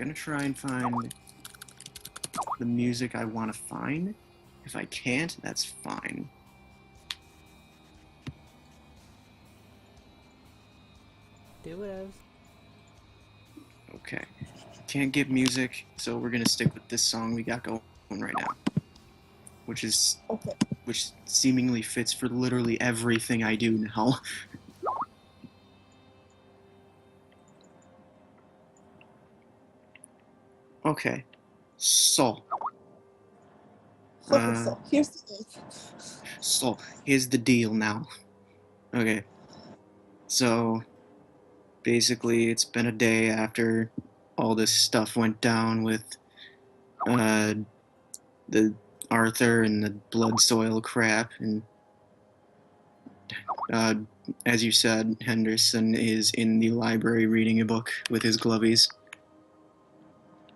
gonna try and find the music I want to find. If I can't, that's fine. Do it. Okay. Can't get music, so we're gonna stick with this song we got going right now. Which seemingly fits for literally everything I do now. Okay. So. So here's the thing. So, here's the deal now. Okay. So, basically, it's been a day after all this stuff went down with the Arthur and the blood soil crap, and as you said, Henderson is in the library reading a book with his glovies.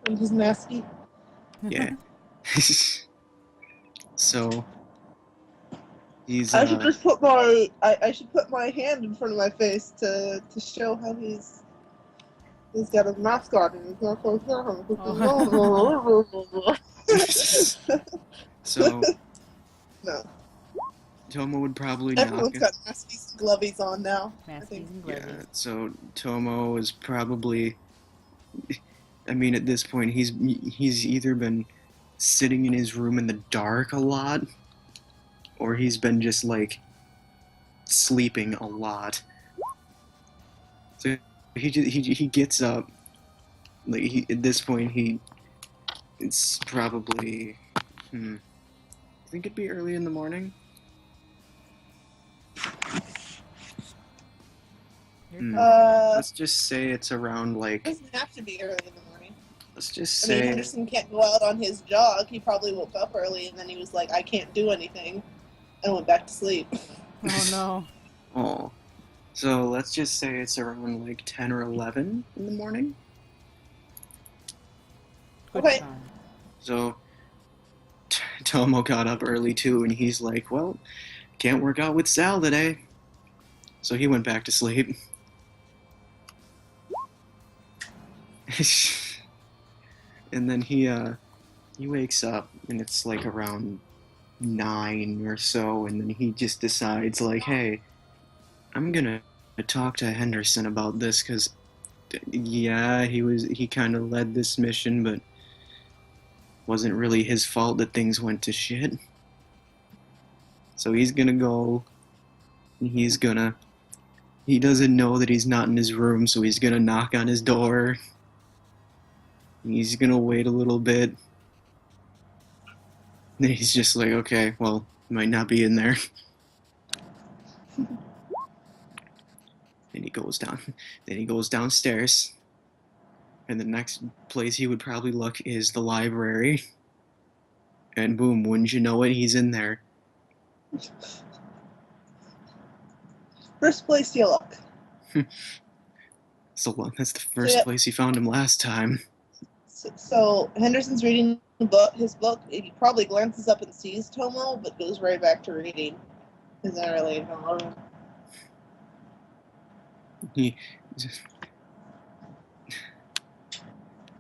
And he's nasty. Yeah. So he's I should just put my I should put my hand in front of my face to show how he's got a mascot and he's not so so no. Tomo would probably Everyone's got maskies and glovies on now. Maskies and glovies. Yeah, so Tomo is probably, I mean, at this point he's either been sitting in his room in the dark a lot, or he's been just like sleeping a lot. So he gets up. Like at this point it's probably I think it'd be early in the morning. Let's just say it's around like. It doesn't have to be early in the morning. Let's just I say. mean, Henderson can't go out on his jog. He probably woke up early and then he was like, I can't do anything, and went back to sleep. Oh no. Oh. So let's just say it's around like 10 or 11 in the morning. Good Okay. time. So Tomo got up early too, and he's like, well, can't work out with Sal today. So he went back to sleep. And then he wakes up, and it's like around 9 or so, and then he just decides like, hey, I'm gonna talk to Henderson about this, because yeah, he kind of led this mission, but wasn't really his fault that things went to shit. So he's gonna go, and he doesn't know that he's not in his room, so he's gonna knock on his door. He's gonna wait a little bit. Then he's just like, okay, well, might not be in there. Then he goes down. Then he goes downstairs. And the next place he would probably look is the library. And boom, wouldn't you know it, he's in there. First place you look. So that's the first place he found him last time. So Henderson's reading his book. He probably glances up and sees Tomo, but goes right back to reading. Isn't that really annoying? He just,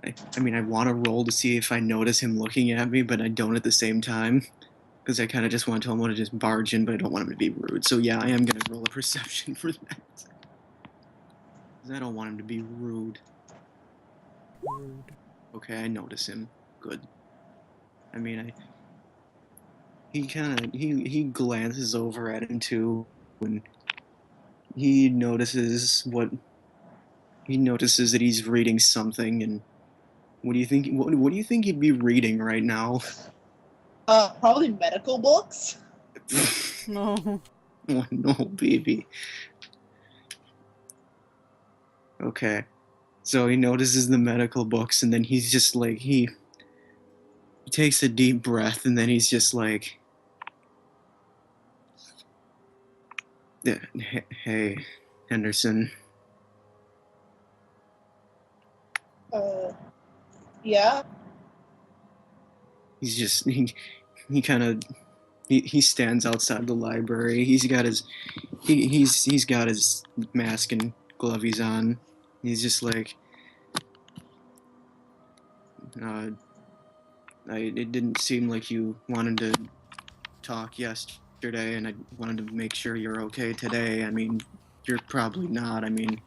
I mean, I want to roll to see if I notice him looking at me, but I don't at the same time. Because I kind of just want Tomo to just barge in, but I don't want him to be rude. So yeah, I am going to roll a perception for that. Because I don't want him to be rude. Rude. Okay, I notice him. Good. I mean, he glances over at him too, and he notices that he's reading something. And what do you think? What do you think he'd be reading right now? Probably medical books. No. Oh no, baby. Okay. So he notices the medical books, and then he's just like, he takes a deep breath, and then he's just like, hey, Henderson. Yeah. He's just, he kind of, he stands outside the library. He's got his mask and glovies on. He's just like, It didn't seem like you wanted to talk yesterday, and I wanted to make sure you're okay today. I mean, you're probably not. I mean,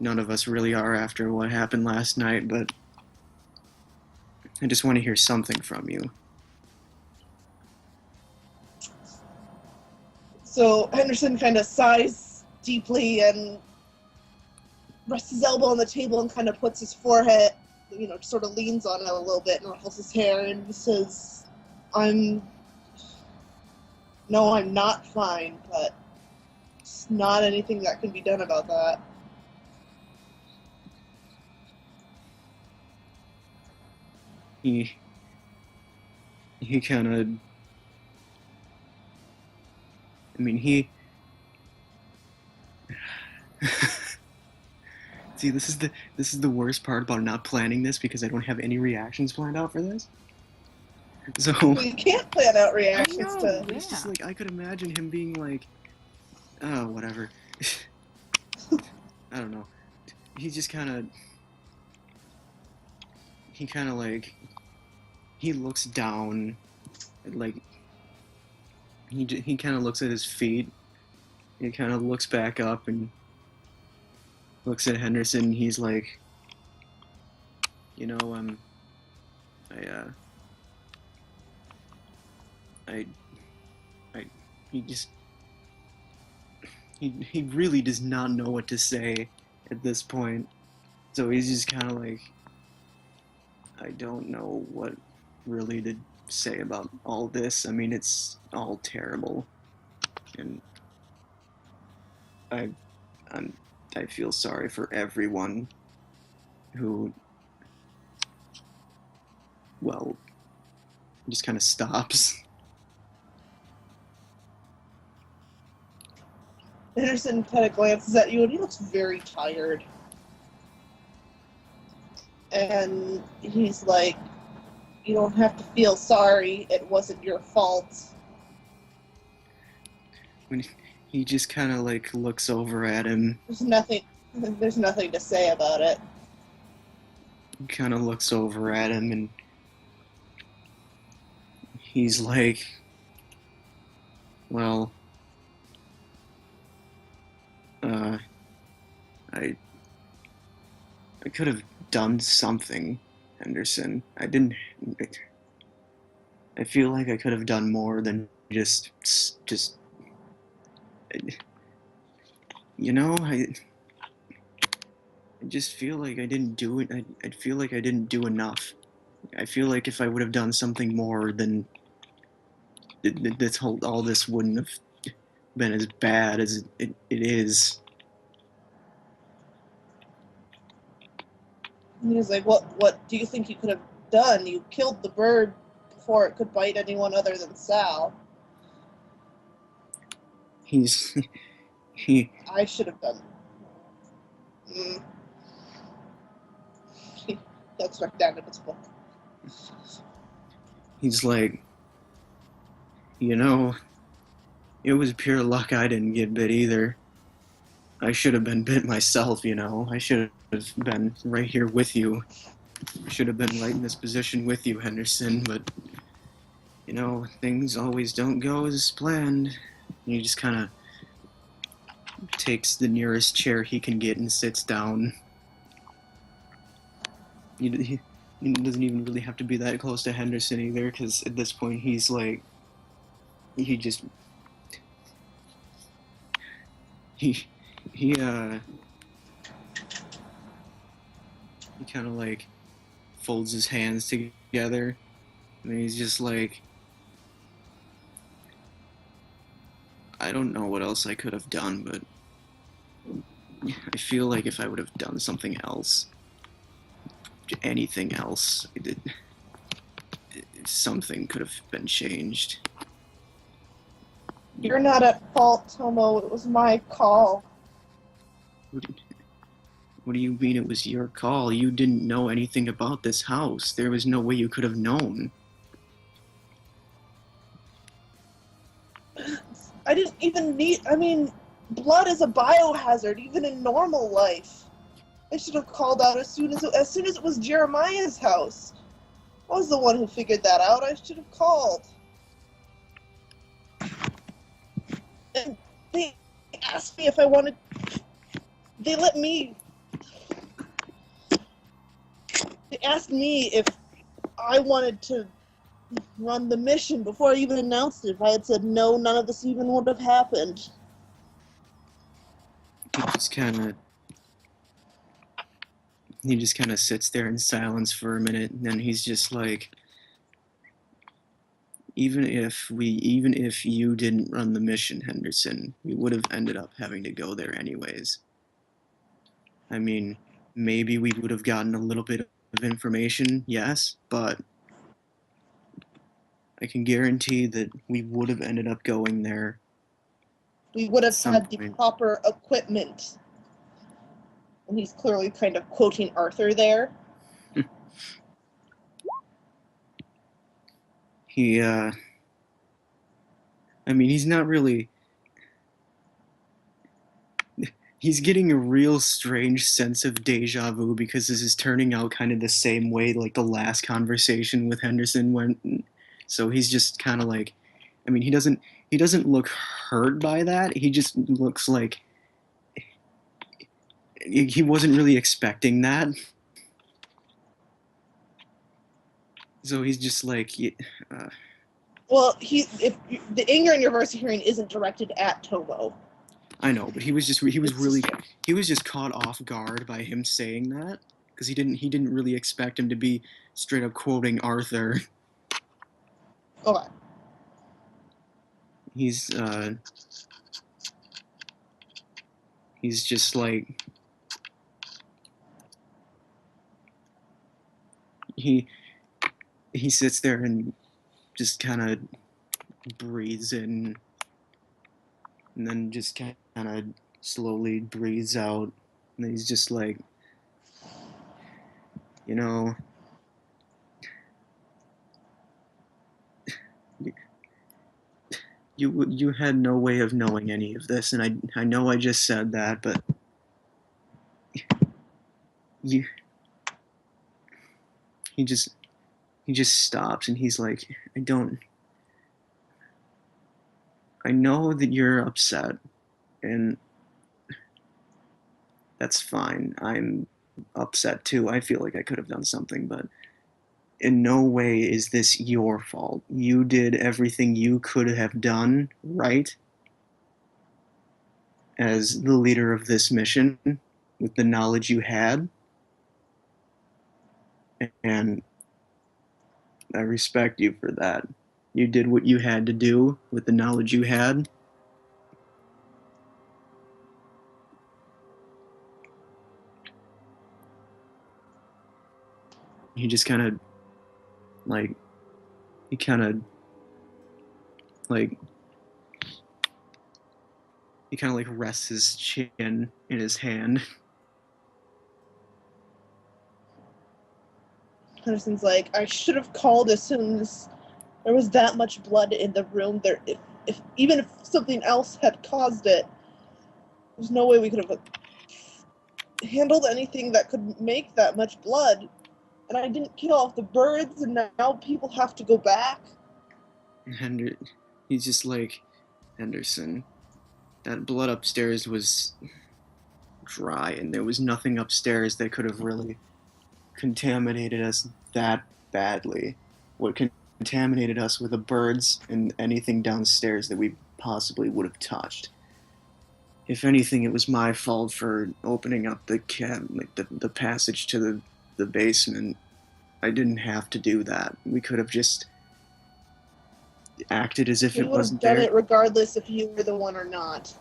none of us really are after what happened last night, but I just want to hear something from you. So Henderson kind of sighs deeply and rests his elbow on the table and kind of puts his forehead, sort of leans on it a little bit and ruffles his hair and says, I'm not fine, but it's not anything that can be done about that. He kind of, I mean, see, this is the worst part about not planning this, because I don't have any reactions planned out for this. So Well, you can't plan out reactions I know. to. it's just like I could imagine him being like, oh, whatever. I don't know. He just kind of, he looks down, like he kind of looks at his feet. He kind of looks back up and looks at Henderson. He's like, he really does not know what to say at this point. So he's just kind of like, I don't know what really to say about all this. I mean, it's all terrible, and I feel sorry for everyone who, well, just kind of stops. Henderson kind of glances at you and he looks very tired. And he's like, you don't have to feel sorry. It wasn't your fault. When he just kind of like looks over at him, There's nothing to say about it. kind of looks over at him, and he's like, well, I could have done something, Henderson. I feel like I could have done more than just, I just feel like I didn't do it. I feel like I didn't do enough. I feel like if I would have done something more, then all this wouldn't have been as bad as it is. And he's like, what do you think you could have done? You killed the bird before it could bite anyone other than Sal. He I should have done. He looks back down at his book. he's like, it was pure luck I didn't get bit either. I should have been bit myself, I should have been right here with you. I should have been right in this position with you, Henderson, but, things always don't go as planned. And he just kind of takes the nearest chair he can get and sits down. He doesn't even really have to be that close to Henderson either, because at this point he's like, he kind of like folds his hands together, and he's just like, I don't know what else I could have done, but I feel like if I would have done something else, anything else, something could have been changed. You're not at fault, Tomo. It was my call. What do you mean it was your call? You didn't know anything about this house. There was no way you could have known. I didn't even blood is a biohazard, even in normal life. I should have called out as soon as it was Jeremiah's house. I was the one who figured that out. I should have called. And they asked me if I wanted... They let me... They asked me if I wanted to run the mission before I even announced it. If I had said no, none of this even would have happened. He just kind of sits there in silence for a minute, and then he's just like, even if you didn't run the mission, Henderson, we would have ended up having to go there anyways. I mean, maybe we would have gotten a little bit of information, yes, but I can guarantee that we would have ended up going there. We would have had the proper equipment. And he's clearly kind of quoting Arthur there. I mean, he's not really... He's getting a real strange sense of deja vu because this is turning out kind of the same way like the last conversation with Henderson went. So he's just kind of like... I mean, he doesn't look hurt by that. He just looks like... He wasn't really expecting that. So he's just like... Well, if the anger in your voice hearing isn't directed at Tomo. I know, but he was just caught off guard by him saying that because he didn't really expect him to be straight up quoting Arthur. Okay. He's just like he sits there and just kind of breathes in and then just kind of slowly breathes out, and he's just like, you know, you had no way of knowing any of this, and I know I just said that, but he just stops and he's like, I know that you're upset, and that's fine. I'm upset too. I feel like I could have done something, but in no way is this your fault. You did everything you could have done, right? As the leader of this mission, with the knowledge you had. And I respect you for that. You did what you had to do with the knowledge you had. He just kind of, like, rests his chin in his hand. Henderson's like, I should have called as soon as there was that much blood in the room. There, even if something else had caused it, there's no way we could have handled anything that could make that much blood. And I didn't kill off the birds, and now people have to go back. He's just like, Henderson, that blood upstairs was dry, and there was nothing upstairs that could have really contaminated us that badly. What contaminated us were the birds and anything downstairs that we possibly would have touched. If anything, it was my fault for opening up the passage to the basement. I didn't have to do that. We could have just acted as if it wasn't there. We would have done it regardless if you were the one or not.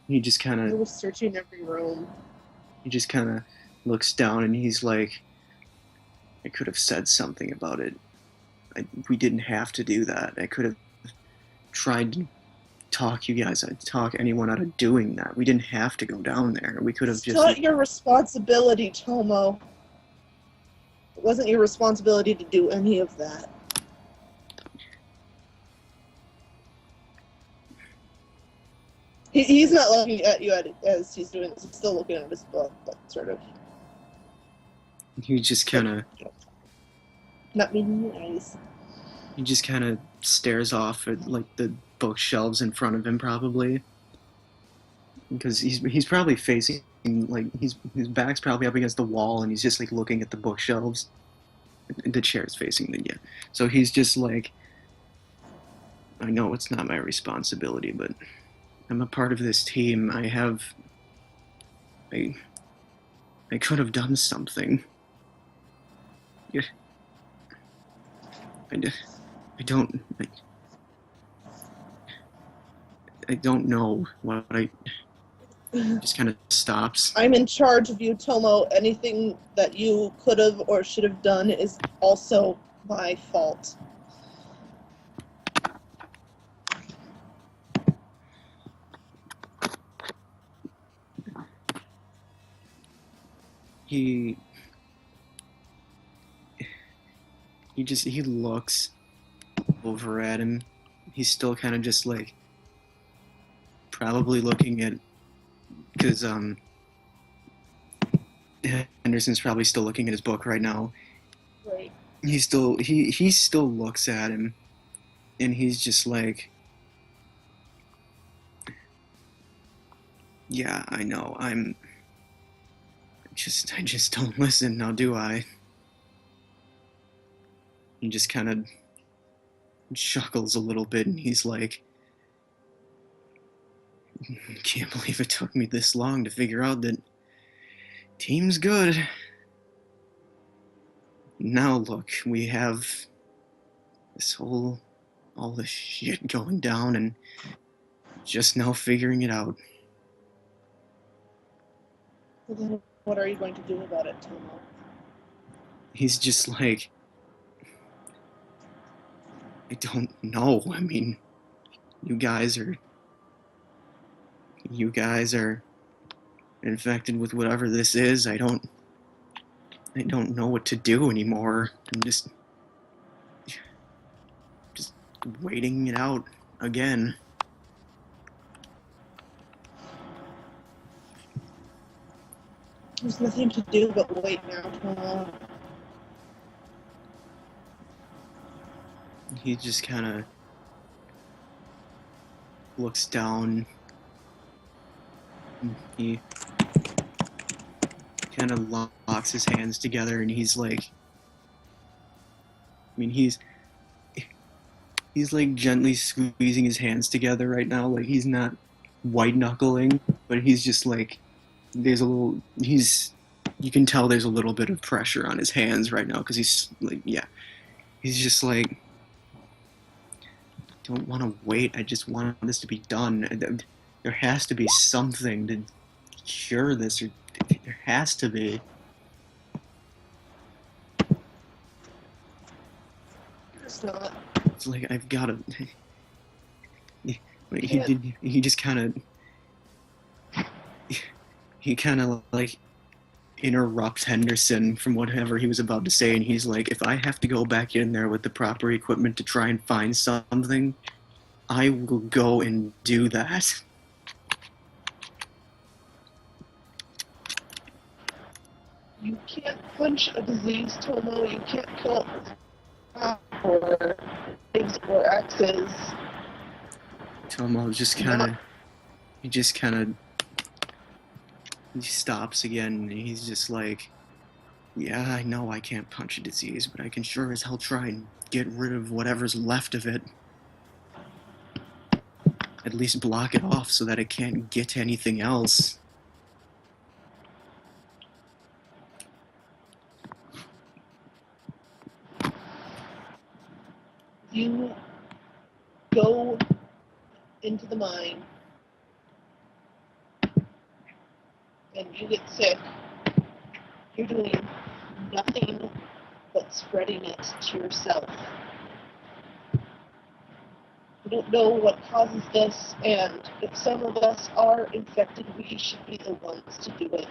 He just kind of... He was searching every room. He just kind of looks down and he's like, I could have said something about it. We didn't have to do that. I could have tried to talk anyone out of doing that. We didn't have to go down there. We could have just... It's not your responsibility, Tomo. It wasn't your responsibility to do any of that. He's not looking at you as he's doing this. He's still looking at his book, but sort of. he just kind of Not meaning your eyes. stares off at like the bookshelves in front of him, probably because he's probably facing like his back's probably up against the wall, and he's just like looking at the bookshelves. The chair's facing the yeah. So he's just like, I know it's not my responsibility, but I'm a part of this team. I I could have done something. Yeah, I, I don't I don't know what I just kind of stops. I'm in charge of you, Tomo. Anything that you could have or should have done is also my fault. He he looks over at him. He's still kind of just like probably looking at because Henderson's probably still looking at his book right now. Right. He still looks at him, and he's just like, yeah, I know. I just don't listen now, do I? He just kind of chuckles a little bit, and he's like, can't believe it took me this long to figure out that team's good. Now look, we have all this shit going down, and just now figuring it out. So then what are you going to do about it, Tomo? He's just like, I don't know. I mean, you guys are infected with whatever this is. I don't know what to do anymore. I'm just waiting it out again. There's nothing to do but wait now, Tomo. He just kind of looks down. He kind of locks his hands together, and he's like, I mean, he's like gently squeezing his hands together right now. Like he's not white knuckling, but he's just like, there's a little, you can tell there's a little bit of pressure on his hands right now because he's like, yeah, he's just like, I don't want to wait. I just want this to be done. There has to be something to cure this, or there has to be. There's not. It's like I've got to. He just kind of like interrupts Henderson from whatever he was about to say, and he's like, if I have to go back in there with the proper equipment to try and find something, I will go and do that. You can't punch a disease, Tomo. You can't kill it or eggs or axes. Tomo just kind of, he stops again, and he's just like, yeah, I know I can't punch a disease, but I can sure as hell try and get rid of whatever's left of it. At least block it off so that it can't get to anything else. You go into the mine and you get sick. You're doing nothing but spreading it to yourself. We don't know what causes this, and if some of us are infected, we should be the ones to do it.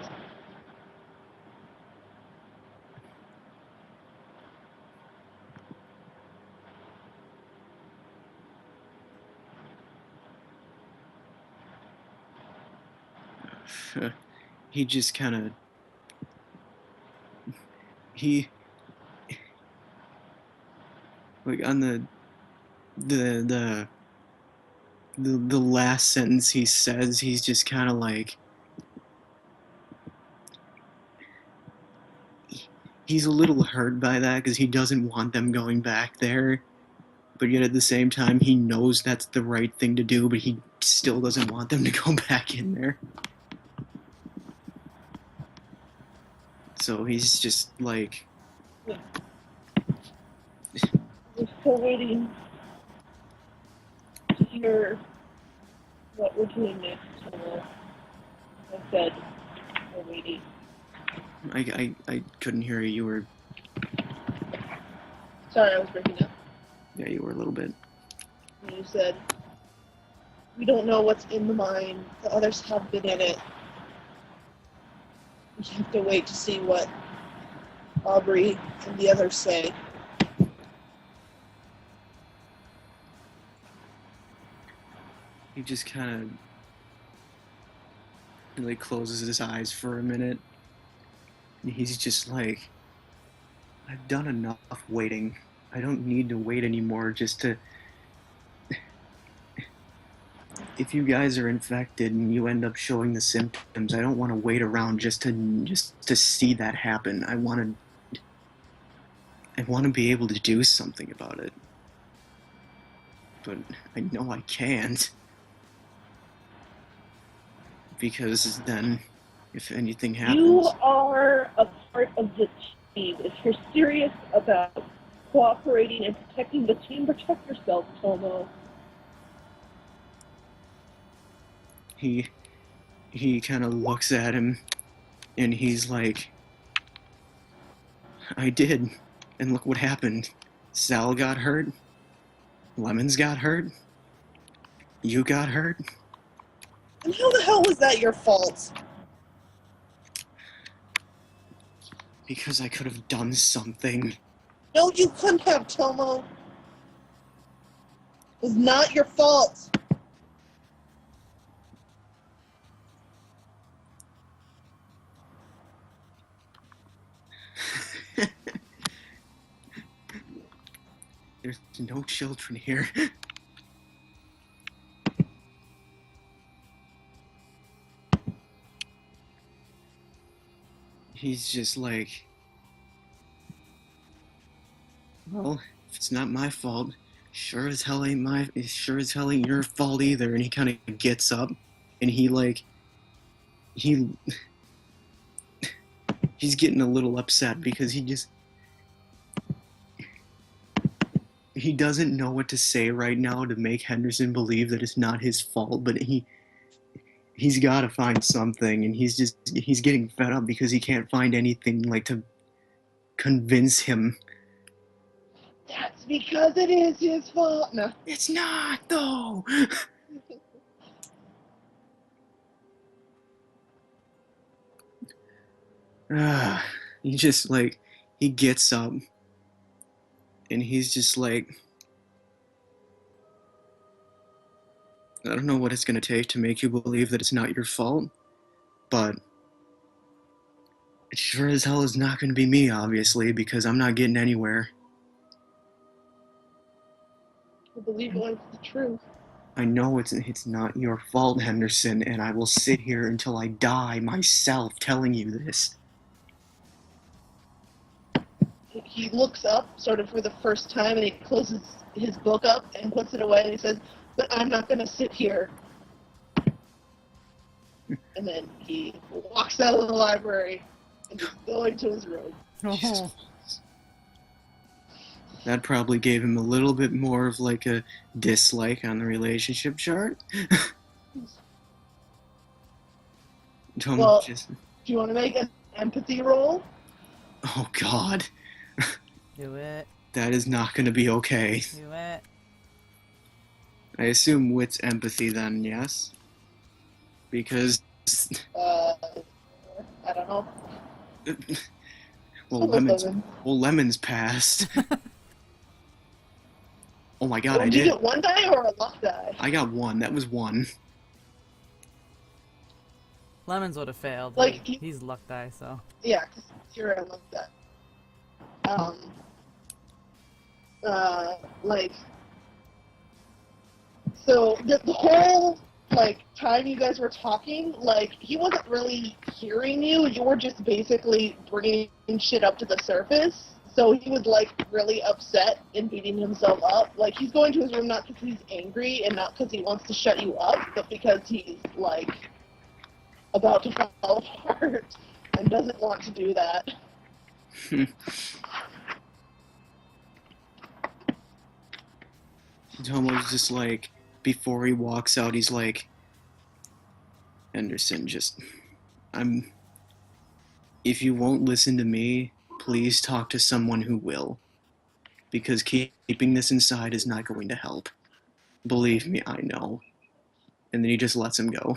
He just kind of he like on the the the last sentence he says, he's just kind of like he's a little hurt by that because he doesn't want them going back there, but yet at the same time he knows that's the right thing to do, but he still doesn't want them to go back in there. So he's just like, We're still waiting to hear what we're doing next. I said we're waiting. I couldn't hear you. You were, Sorry, I was breaking up. yeah, you were a little bit. And you said we don't know what's in the mine. The others have been in it. We have to wait to see what Aubrey and the others say. He just kind of like closes his eyes for a minute. And he's just like, I've done enough waiting. I don't need to wait anymore just to. If you guys are infected and you end up showing the symptoms, I don't want to wait around just to see that happen. I want to be able to do something about it. But I know I can't. Because then, if anything happens... You are a part of the team. If you're serious about cooperating and protecting the team, protect yourself, Tomo. He kind of looks at him, and he's like, I did, and look what happened. Sal got hurt, Lemons got hurt, you got hurt. And how the hell was that your fault? Because I could have done something. No, you couldn't have, Tomo. It was not your fault. There's no children here. He's just like, well, if it's not my fault, sure as hell ain't your fault either. And he kind of gets up, and he's getting a little upset because he doesn't know what to say right now to make Henderson believe that it's not his fault, but he's got to find something, and he's getting fed up because he can't find anything like to convince him. That's because it is his fault. No. It's not, though. He just like, he gets up, and he's just like, I don't know what it's going to take to make you believe that it's not your fault, but it sure as hell is not going to be me, obviously, because I'm not getting anywhere. I believe it's the truth. I know it's not your fault, Henderson, and I will sit here until I die myself telling you this. He looks up, sort of for the first time, and he closes his book up and puts it away, and he says, but I'm not going to sit here. And then he walks out of the library and is going to his room. Oh. That probably gave him a little bit more of like a dislike on the relationship chart. Well, do you want to make an empathy roll? Oh God. Do it. That is not going to be okay. Do it. I assume wit's empathy then, yes? Because... I don't know. well, Lemons passed. Oh my God, Oh, I did did. you get one die or a luck die? I got one. That was one. Lemons would have failed. Like, He's luck die, so. Yeah, because you're a luck die. like, so the whole like time you guys were talking, like he wasn't really hearing you. You were just basically bringing shit up to the surface. So he was like really upset and beating himself up. Like he's going to his room not because he's angry and not because he wants to shut you up, but because he's like about to fall apart and doesn't want to do that. Tomo's just like, before he walks out, he's like, Henderson, if you won't listen to me, please talk to someone who will. Because keeping this inside is not going to help. Believe me, I know. And then he just lets him go.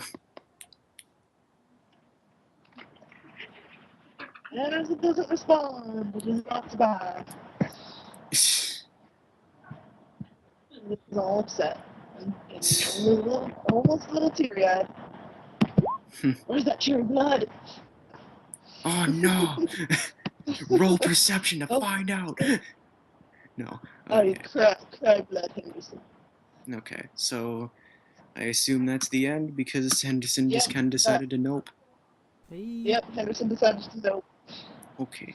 Anderson doesn't respond, but he walks by. He's all upset. And almost a little teary-eyed. Where's that cherry blood? Oh no! Roll perception to find out! No. Oh, you cry blood, Henderson. Okay, so I assume that's the end because Henderson just kind of decided to nope. Hey. Yep, Henderson decided to nope. Okay.